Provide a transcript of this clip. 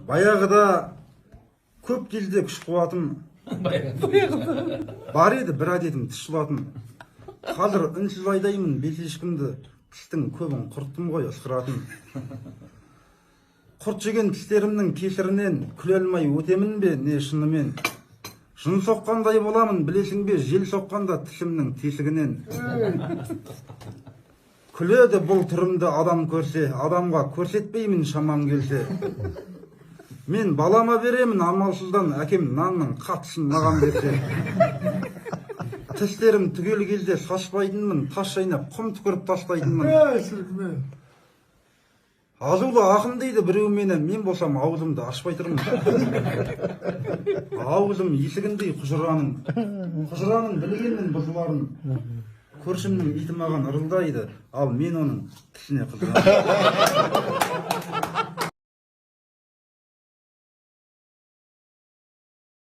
Баяғыда көп келді күш қуатым, бар еді бір әдетім тіс жұлатын. Қазір үнсіз айдаймын бет ешкімді, тістің көбін құрттым ғой ысқыратын. Құрт жеген тістерімнің кесірінен күле алмай өтемін бе не шынымен? Жын соққандай боламын білесің бе, жел соққанда тісімнің тесігінен. Күледі бұл түрімді адам көрсе, адамға көрсетпеймін шамам келсе. Мен балама беремін амалсыздан, әкем нанның қатысын маған берсе. Тістерім түгел кезде саспайтынмын, тас шайнап құм түкіріп тастайтынмын. Азулы ақын дейді біреу мені, мен болсам аузымды ашпай тұрмын. Аузым есігіндей құжыраның білгенмін бұзыларын. Көршімнің иті маған ырылдайды, ал мен оның тісіне қызығамын.